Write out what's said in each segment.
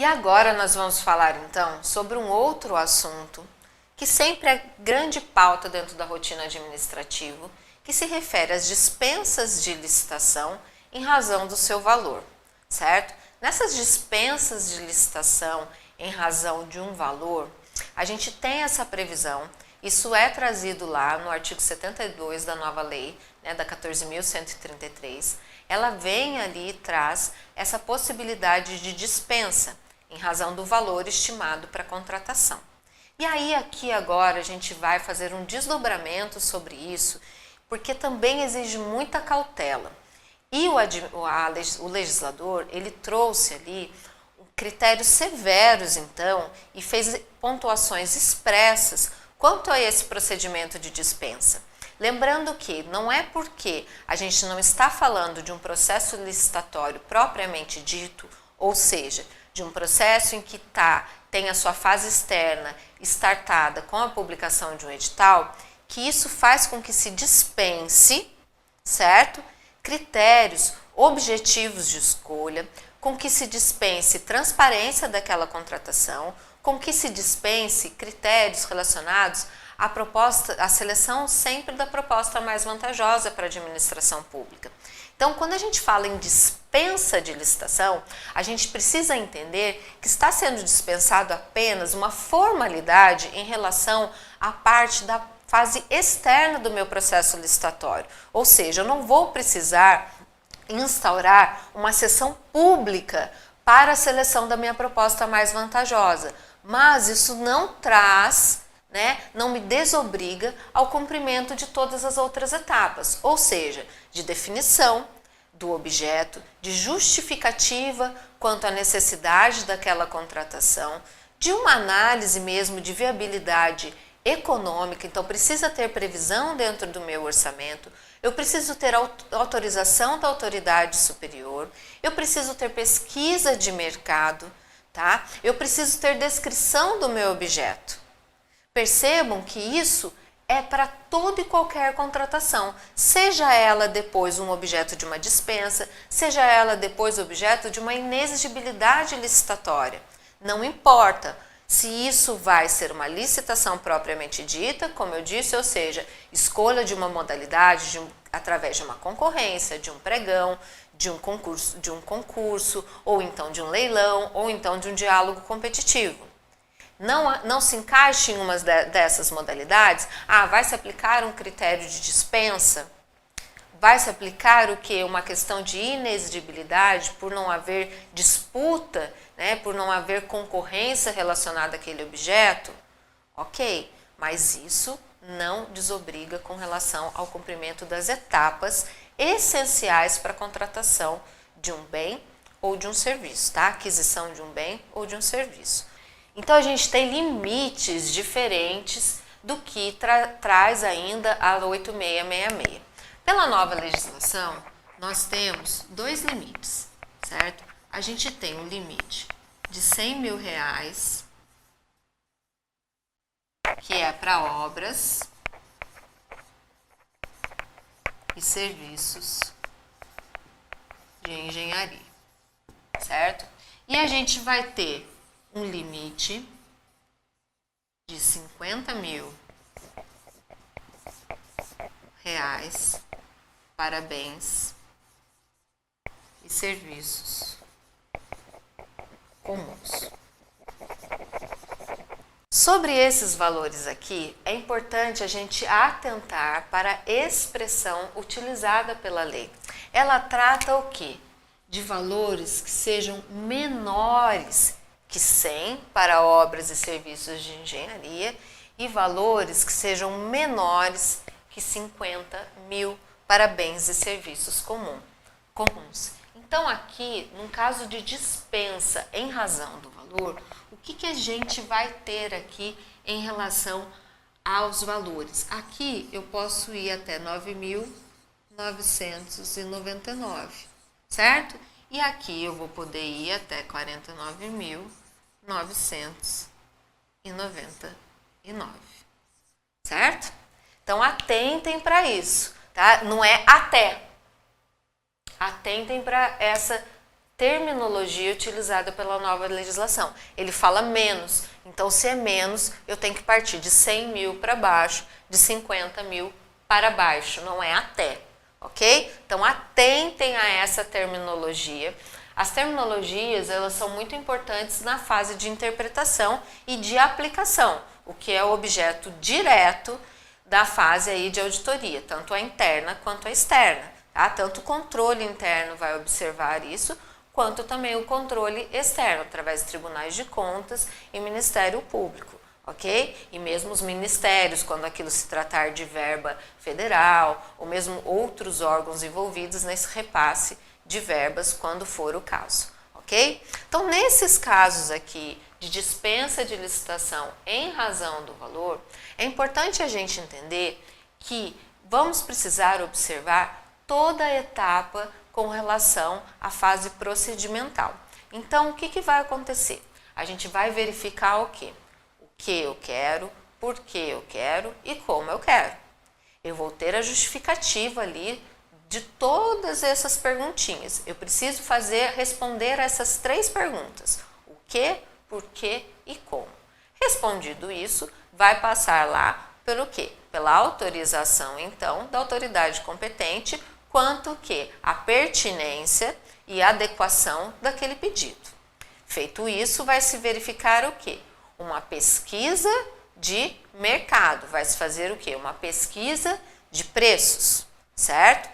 E agora nós vamos falar então sobre um outro assunto que sempre é grande pauta dentro da rotina administrativa, que se refere às dispensas de licitação em razão do seu valor, certo? Nessas dispensas de licitação em razão de um valor, a gente tem essa previsão, isso é trazido lá no artigo 72 da nova lei, da 14.133, ela vem ali e traz essa possibilidade de dispensa em razão do valor estimado para a contratação. E aí aqui agora a gente vai fazer um desdobramento sobre isso, porque também exige muita cautela. E o legislador, ele trouxe ali critérios severos então e fez pontuações expressas quanto a esse procedimento de dispensa. Lembrando que não é porque a gente não está falando de um processo licitatório propriamente dito, ou seja, de um processo em que tem a sua fase externa startada com a publicação de um edital, que isso faz com que se dispense, certo? Critérios objetivos de escolha, com que se dispense transparência daquela contratação, com que se dispense critérios relacionados à seleção sempre da proposta mais vantajosa para a administração pública. Então, quando a gente fala em dispensa de licitação, a gente precisa entender que está sendo dispensado apenas uma formalidade em relação à parte da fase externa do meu processo licitatório. Ou seja, eu não vou precisar instaurar uma sessão pública para a seleção da minha proposta mais vantajosa, mas isso não traz, não me desobriga ao cumprimento de todas as outras etapas, ou seja, de definição do objeto, de justificativa quanto à necessidade daquela contratação, de uma análise mesmo de viabilidade econômica, então precisa ter previsão dentro do meu orçamento, eu preciso ter autorização da autoridade superior, eu preciso ter pesquisa de mercado, tá? Eu preciso ter descrição do meu objeto. Percebam que isso é para toda e qualquer contratação, seja ela depois um objeto de uma dispensa, seja ela depois objeto de uma inexigibilidade licitatória. Não importa se isso vai ser uma licitação propriamente dita, como eu disse, ou seja, escolha de uma modalidade através de uma concorrência, de um pregão, de um concurso, ou então de um leilão, ou então de um diálogo competitivo. Não se encaixe em uma dessas modalidades, vai se aplicar um critério de dispensa, vai se aplicar o quê? Uma questão de inexigibilidade por não haver disputa, por não haver concorrência relacionada àquele objeto? Ok, mas isso não desobriga com relação ao cumprimento das etapas essenciais para a contratação de um bem ou de um serviço, tá? Aquisição de um bem ou de um serviço. Então a gente tem limites diferentes do que traz ainda a 8666. Pela nova legislação, nós temos dois limites, certo? A gente tem um limite de R$100 mil, que é para obras e serviços de engenharia, certo? E a gente vai ter um limite de R$50 mil para bens e serviços comuns. Sobre esses valores aqui, é importante a gente atentar para a expressão utilizada pela lei. Ela trata o quê? De valores que sejam menores que 100 para obras e serviços de engenharia e valores que sejam menores que 50 mil para bens e serviços comuns. Então aqui, num caso de dispensa em razão do valor, o que a gente vai ter aqui em relação aos valores? Aqui eu posso ir até 9.999, certo? E aqui eu vou poder ir até 49.999, certo? Então atentem para isso, tá? Não é até. Atentem para terminologia utilizada pela nova legislação. Ele fala menos, então se é menos, eu tenho que partir de 100 mil para baixo, de 50 mil para baixo, não é até, ok? Então atentem a essa terminologia. As terminologias, elas são muito importantes na fase de interpretação e de aplicação, o que é o objeto direto da fase aí de auditoria, tanto a interna quanto a externa, tá? Tanto o controle interno vai observar isso, quanto também o controle externo, através de tribunais de contas e Ministério Público, ok? E mesmo os ministérios, quando aquilo se tratar de verba federal, ou mesmo outros órgãos envolvidos nesse repasse de verbas, quando for o caso, ok? Então, nesses casos aqui de dispensa de licitação em razão do valor, é importante a gente entender que vamos precisar observar toda a etapa com relação à fase procedimental. Então, o que vai acontecer? A gente vai verificar o quê? O que eu quero, por que eu quero e como eu quero. Eu vou ter a justificativa ali de todas essas perguntinhas. Eu preciso responder essas 3 perguntas. O que, por que e como. Respondido isso, vai passar lá pelo quê? Pela autorização, então, da autoridade competente, quanto que a pertinência e adequação daquele pedido. Feito isso, vai se verificar o quê? Uma pesquisa de mercado. Vai se fazer o quê? Uma pesquisa de preços, certo?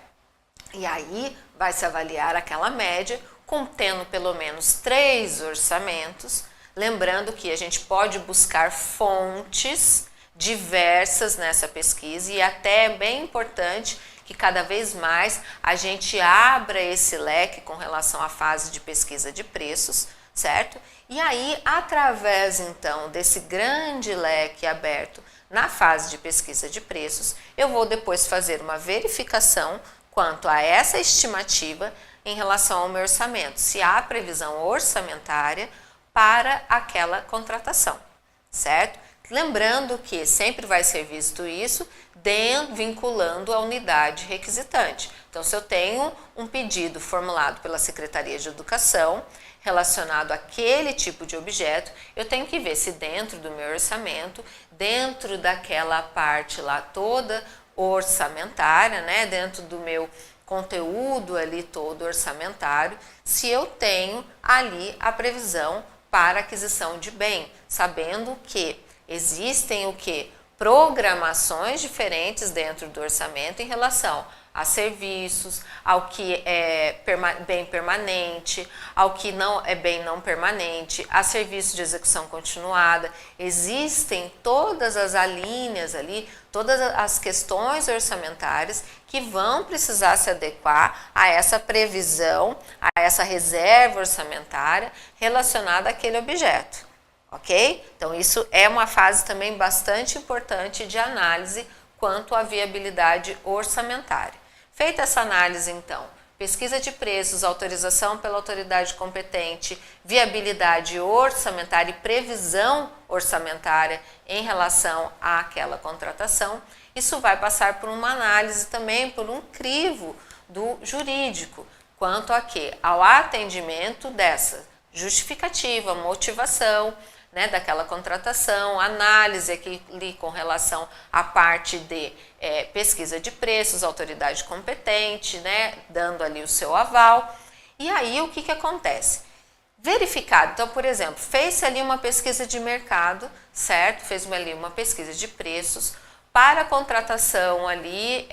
E aí vai se avaliar aquela média, contendo pelo menos 3 orçamentos. Lembrando que a gente pode buscar fontes diversas nessa pesquisa e até é bem importante que cada vez mais a gente abra esse leque com relação à fase de pesquisa de preços, certo? E aí, através então desse grande leque aberto na fase de pesquisa de preços, eu vou depois fazer uma verificação quanto a essa estimativa em relação ao meu orçamento, se há previsão orçamentária para aquela contratação, certo? Lembrando que sempre vai ser visto isso vinculando a unidade requisitante. Então, se eu tenho um pedido formulado pela Secretaria de Educação relacionado àquele tipo de objeto, eu tenho que ver se dentro do meu orçamento, dentro daquela parte lá toda orçamentária, né, dentro do meu conteúdo ali todo orçamentário, se eu tenho ali a previsão para aquisição de bem, sabendo que existem o que? Programações diferentes dentro do orçamento em relação a serviços, ao que é bem permanente, ao que não é bem não permanente, a serviço de execução continuada. Existem todas as alíneas ali, todas as questões orçamentárias que vão precisar se adequar a essa previsão, a essa reserva orçamentária relacionada àquele objeto. Ok? Então, isso é uma fase também bastante importante de análise quanto à viabilidade orçamentária. Feita essa análise, então, pesquisa de preços, autorização pela autoridade competente, viabilidade orçamentária e previsão orçamentária em relação àquela contratação, isso vai passar por uma análise também, por um crivo do jurídico, quanto a quê? Ao atendimento dessa justificativa, motivação, né, daquela contratação, análise aqui com relação à parte de pesquisa de preços, autoridade competente, né, dando ali o seu aval. E aí o que acontece? Verificado, então, por exemplo, fez-se ali uma pesquisa de mercado, certo? Fez ali uma pesquisa de preços para a contratação ali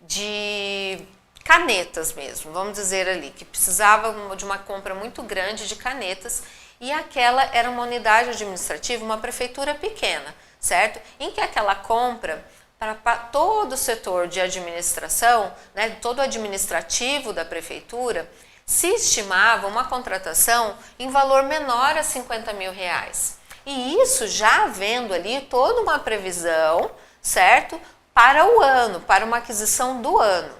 de canetas mesmo, vamos dizer ali, que precisava de uma compra muito grande de canetas. E aquela era uma unidade administrativa, uma prefeitura pequena, certo? Em que aquela compra, para todo o setor de administração, né, todo o administrativo da prefeitura, se estimava uma contratação em valor menor a 50 mil reais. E isso já havendo ali toda uma previsão, certo? Para o ano, para uma aquisição do ano.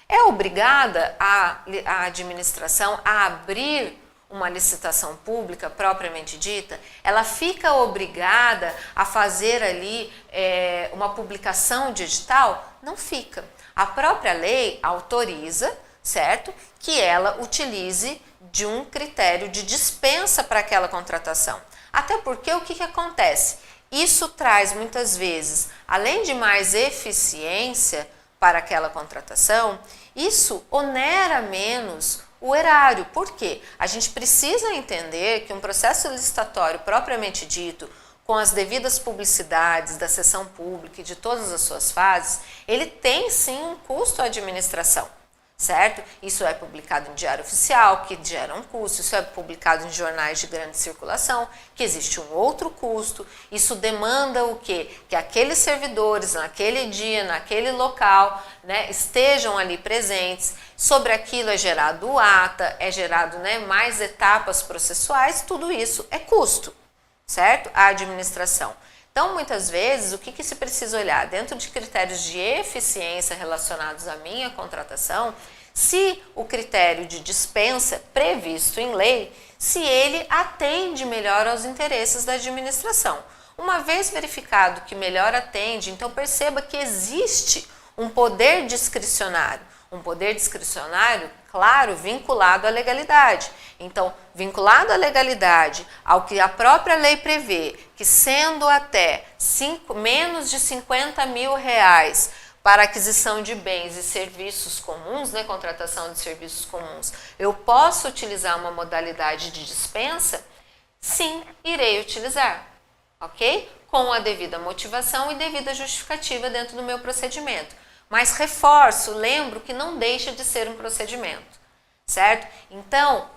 É obrigada a administração a abrir uma licitação pública propriamente dita, ela fica obrigada a fazer ali uma publicação digital? Não fica. A própria lei autoriza, certo? Que ela utilize de um critério de dispensa para aquela contratação. Até porque o que acontece? Isso traz muitas vezes, além de mais eficiência para aquela contratação, isso onera menos o erário. Por quê? A gente precisa entender que um processo licitatório propriamente dito, com as devidas publicidades da sessão pública e de todas as suas fases, ele tem sim um custo à administração, certo? Isso é publicado em diário oficial, que gera um custo, isso é publicado em jornais de grande circulação, que existe um outro custo, isso demanda o quê? Que aqueles servidores naquele dia, naquele local, né, estejam ali presentes, sobre aquilo é gerado ata, é gerado, né, mais etapas processuais, tudo isso é custo, certo? A administração. Então, muitas vezes, o que se precisa olhar? Dentro de critérios de eficiência relacionados à minha contratação, se o critério de dispensa previsto em lei, se ele atende melhor aos interesses da administração. Uma vez verificado que melhor atende, então perceba que existe um poder discricionário. Um poder discricionário, claro, vinculado à legalidade. Então, vinculado à legalidade, ao que a própria lei prevê, que sendo até menos de 50 mil reais para aquisição de bens e serviços comuns, né, contratação de serviços comuns, eu posso utilizar uma modalidade de dispensa? Sim, irei utilizar, ok? Com a devida motivação e devida justificativa dentro do meu procedimento. Mas reforço, lembro que não deixa de ser um procedimento, certo? Então,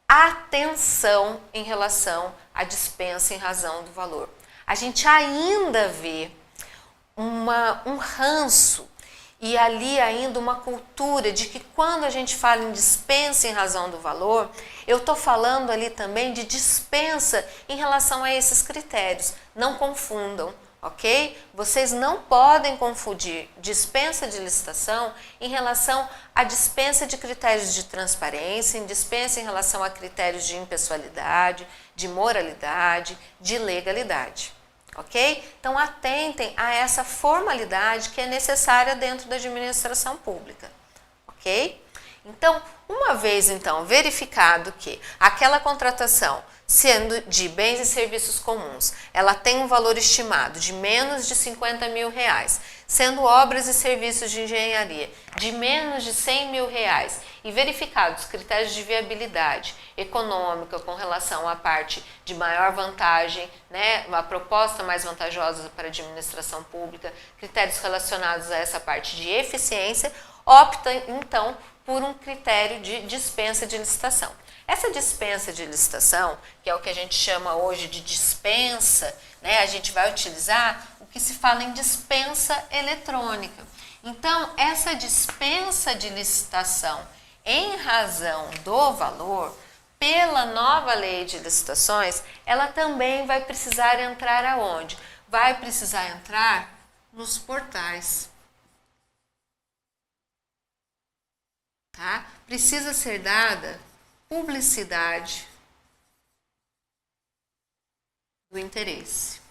atenção em relação à dispensa em razão do valor. A gente ainda vê um ranço e ali ainda uma cultura de que quando a gente fala em dispensa em razão do valor, eu estou falando ali também de dispensa em relação a esses critérios. Não confundam. Ok? Vocês não podem confundir dispensa de licitação em relação à dispensa de critérios de transparência, em dispensa em relação a critérios de impessoalidade, de moralidade, de legalidade. Ok? Então, atentem a essa formalidade que é necessária dentro da administração pública. Ok? Então, uma vez então verificado que aquela contratação, sendo de bens e serviços comuns, ela tem um valor estimado de menos de 50 mil reais, sendo obras e serviços de engenharia de menos de 100 mil reais e verificados critérios de viabilidade econômica com relação à parte de maior vantagem, né, uma proposta mais vantajosa para a administração pública, critérios relacionados a essa parte de eficiência, opta então por um critério de dispensa de licitação. Essa dispensa de licitação, que é o que a gente chama hoje de dispensa, né, a gente vai utilizar o que se fala em dispensa eletrônica. Então, essa dispensa de licitação em razão do valor, pela nova lei de licitações, ela também vai precisar entrar aonde? Vai precisar entrar nos portais. Tá? Precisa ser dada publicidade do interesse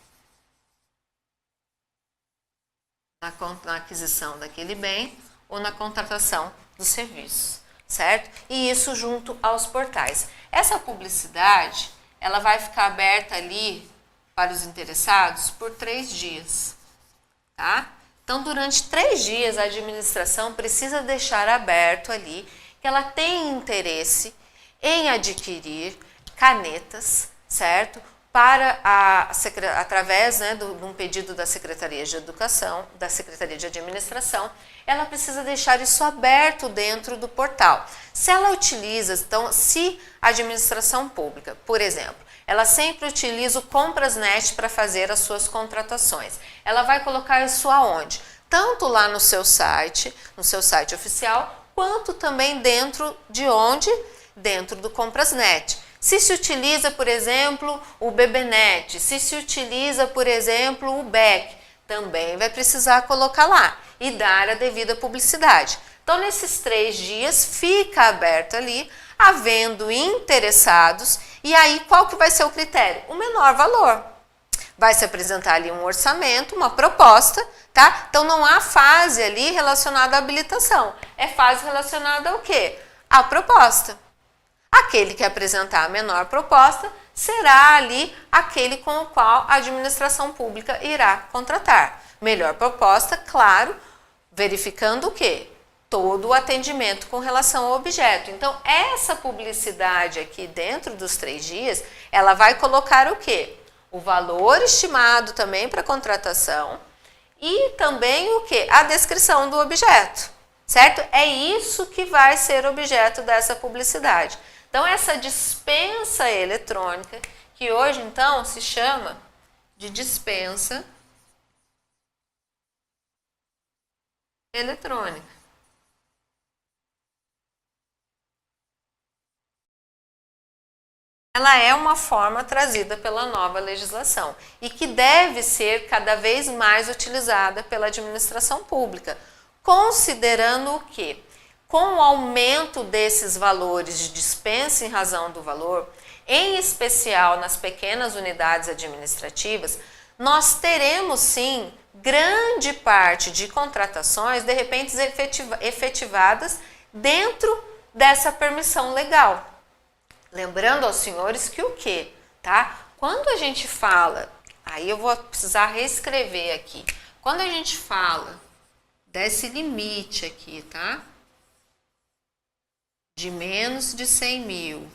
na aquisição daquele bem ou na contratação do serviço, certo? E isso junto aos portais. Essa publicidade, ela vai ficar aberta ali para os interessados por 3 dias, tá? Então, durante 3 dias, a administração precisa deixar aberto ali que ela tem interesse em adquirir canetas, certo? Para através, né, de um pedido da Secretaria de Educação, da Secretaria de Administração, ela precisa deixar isso aberto dentro do portal. Se ela utiliza, então, se a administração pública, por exemplo, ela sempre utiliza o Comprasnet para fazer as suas contratações. Ela vai colocar isso aonde? Tanto lá no seu site oficial, quanto também dentro de onde? Dentro do Comprasnet. Se se utiliza, por exemplo, o BBNet, se utiliza, por exemplo, o BEC, também vai precisar colocar lá e dar a devida publicidade. Então, nesses 3 dias, fica aberto ali, havendo interessados, e aí qual que vai ser o critério? O menor valor. Vai se apresentar ali um orçamento, uma proposta, tá? Então não há fase ali relacionada à habilitação, é fase relacionada ao quê? À proposta. Aquele que apresentar a menor proposta será ali aquele com o qual a administração pública irá contratar. Melhor proposta, claro, verificando o quê? Todo o atendimento com relação ao objeto. Então, essa publicidade aqui dentro dos 3 dias, ela vai colocar o quê? O valor estimado também para contratação e também o quê? A descrição do objeto, certo? É isso que vai ser objeto dessa publicidade. Então, essa dispensa eletrônica, que hoje, então, se chama de dispensa eletrônica. Ela é uma forma trazida pela nova legislação e que deve ser cada vez mais utilizada pela administração pública, considerando o quê? Com o aumento desses valores de dispensa em razão do valor, em especial nas pequenas unidades administrativas, nós teremos sim grande parte de contratações de repente efetivadas dentro dessa permissão legal. Lembrando aos senhores que o quê? Tá? Quando a gente fala, aí eu vou precisar reescrever aqui, quando a gente fala desse limite aqui, tá? De menos de 100 mil,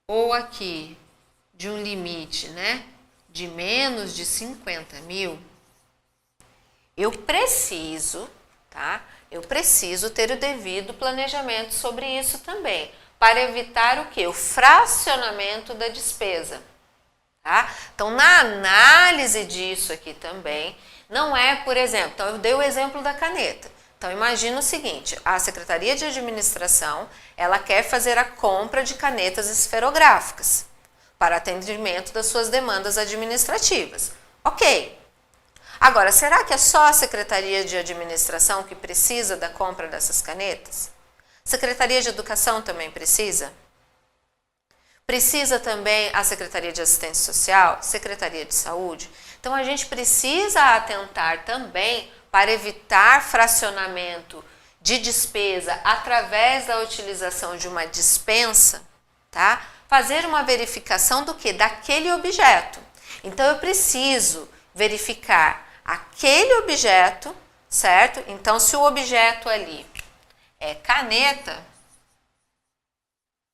ou aqui de um limite, né? De menos de 50 mil, eu preciso, tá? Eu preciso ter o devido planejamento sobre isso também, para evitar o quê? O fracionamento da despesa, tá? Então, na análise disso aqui também, não é, por exemplo, então eu dei o exemplo da caneta. Então, imagina o seguinte, a Secretaria de Administração, ela quer fazer a compra de canetas esferográficas para atendimento das suas demandas administrativas. Ok. Agora, será que é só a Secretaria de Administração que precisa da compra dessas canetas? Secretaria de Educação também precisa? Precisa também a Secretaria de Assistência Social, Secretaria de Saúde? Então, a gente precisa atentar também para evitar fracionamento de despesa através da utilização de uma dispensa, tá? Fazer uma verificação do que? Daquele objeto. Então, eu preciso verificar aquele objeto, certo? Então, se o objeto ali é caneta,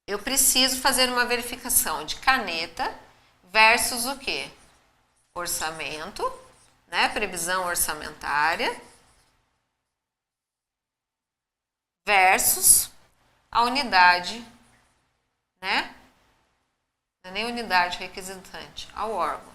eu preciso fazer uma verificação de caneta versus o quê? Orçamento, né? Previsão orçamentária versus a unidade, né? Não é nem unidade requisitante, ao órgão.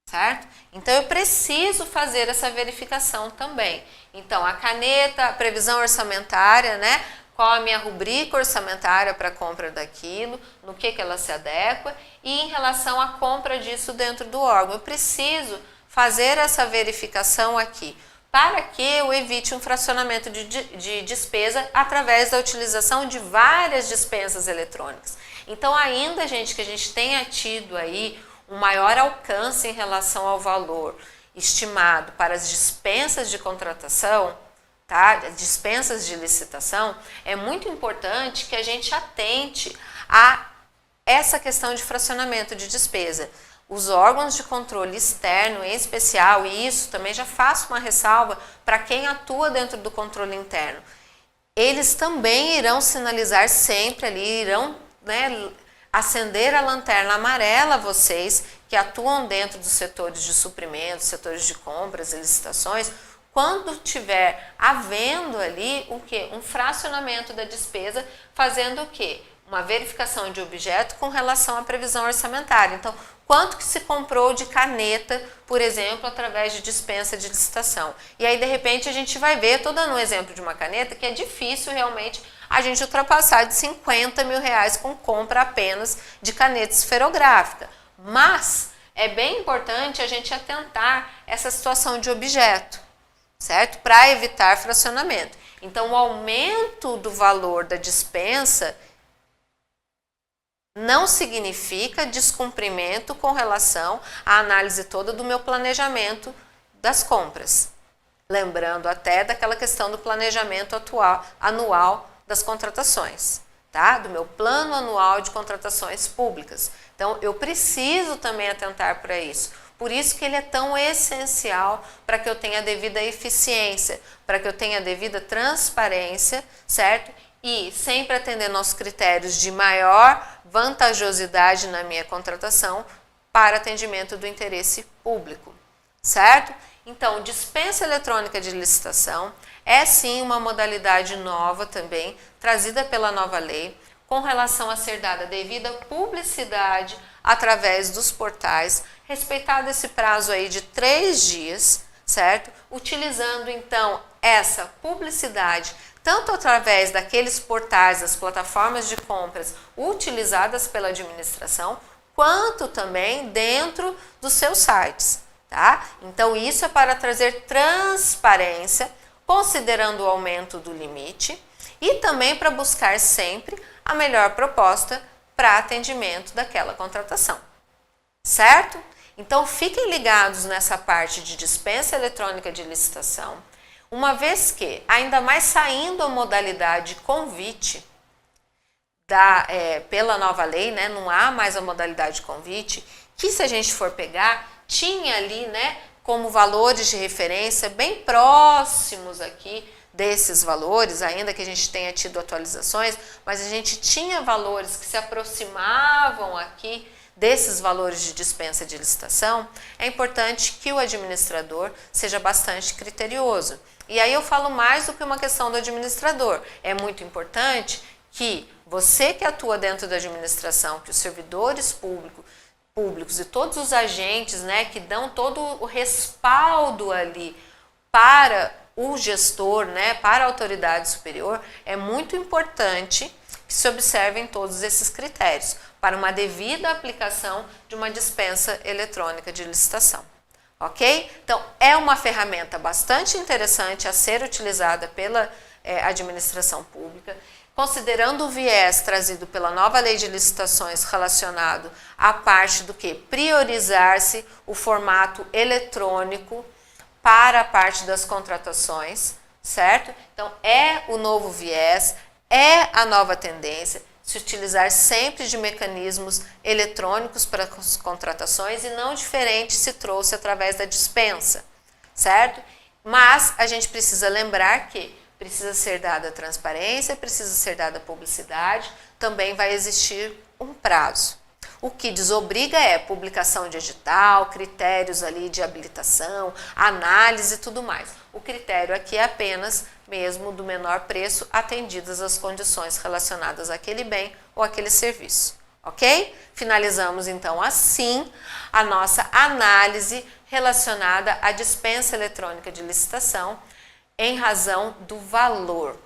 Certo? Então, eu preciso fazer essa verificação também. Então, a caneta, a previsão orçamentária, né? Qual a minha rubrica orçamentária para a compra daquilo, no que ela se adequa, e em relação à compra disso dentro do órgão. Eu preciso fazer essa verificação aqui, para que eu evite um fracionamento de despesa através da utilização de várias dispensas eletrônicas. Então, ainda, gente, que a gente tenha tido aí um maior alcance em relação ao valor estimado para as dispensas de contratação, tá? Dispensas de licitação, é muito importante que a gente atente a essa questão de fracionamento de despesa. Os órgãos de controle externo, em especial, e isso também já faço uma ressalva para quem atua dentro do controle interno, eles também irão sinalizar sempre ali, irão, né, acender a lanterna amarela a vocês que atuam dentro dos setores de suprimentos, setores de compras e licitações, quando tiver havendo ali o quê? Um fracionamento da despesa, fazendo o quê? Uma verificação de objeto com relação à previsão orçamentária. Então, quanto que se comprou de caneta, por exemplo, através de dispensa de licitação. E aí, de repente, a gente vai ver, estou dando um exemplo de uma caneta, que é difícil realmente a gente ultrapassar de 50 mil reais com compra apenas de caneta esferográfica. Mas é bem importante a gente atentar essa situação de objeto, certo? Para evitar fracionamento. Então, o aumento do valor da dispensa não significa descumprimento com relação à análise toda do meu planejamento das compras. Lembrando até daquela questão do planejamento anual das contratações, tá? Do meu plano anual de contratações públicas. Então, eu preciso também atentar para isso. Por isso que ele é tão essencial para que eu tenha a devida eficiência, para que eu tenha a devida transparência, certo? E sempre atendendo aos critérios de maior vantajosidade na minha contratação para atendimento do interesse público, certo? Então, dispensa eletrônica de licitação é sim uma modalidade nova também, trazida pela nova lei, com relação a ser dada devida publicidade através dos portais, respeitado esse prazo aí de 3 dias, certo? Utilizando então essa publicidade tanto através daqueles portais, das plataformas de compras utilizadas pela administração, quanto também dentro dos seus sites, tá? Então isso é para trazer transparência, considerando o aumento do limite e também para buscar sempre a melhor proposta para atendimento daquela contratação, certo? Então fiquem ligados nessa parte de dispensa eletrônica de licitação, uma vez que, ainda mais saindo a modalidade convite pela nova lei, né, não há mais a modalidade convite, que se a gente for pegar, tinha ali, né, como valores de referência bem próximos aqui desses valores, ainda que a gente tenha tido atualizações, mas a gente tinha valores que se aproximavam aqui desses valores de dispensa de licitação. É importante que o administrador seja bastante criterioso. E aí eu falo mais do que uma questão do administrador. É muito importante que você que atua dentro da administração, que os servidores públicos e todos os agentes, né, que dão todo o respaldo ali para o gestor, né, para a autoridade superior, é muito importante que se observem todos esses critérios para uma devida aplicação de uma dispensa eletrônica de licitação. Ok? Então, é uma ferramenta bastante interessante a ser utilizada pela administração pública, considerando o viés trazido pela nova lei de licitações relacionado à parte do que priorizar-se o formato eletrônico para a parte das contratações, certo? Então, é o novo viés, é a nova tendência, se utilizar sempre de mecanismos eletrônicos para as contratações e não diferente se trouxe através da dispensa, certo? Mas a gente precisa lembrar que precisa ser dada transparência, precisa ser dada publicidade, também vai existir um prazo. O que desobriga é publicação de edital, critérios ali de habilitação, análise e tudo mais. O critério aqui é apenas mesmo do menor preço, atendidas as condições relacionadas àquele bem ou àquele serviço, ok? Finalizamos então assim a nossa análise relacionada à dispensa eletrônica de licitação em razão do valor.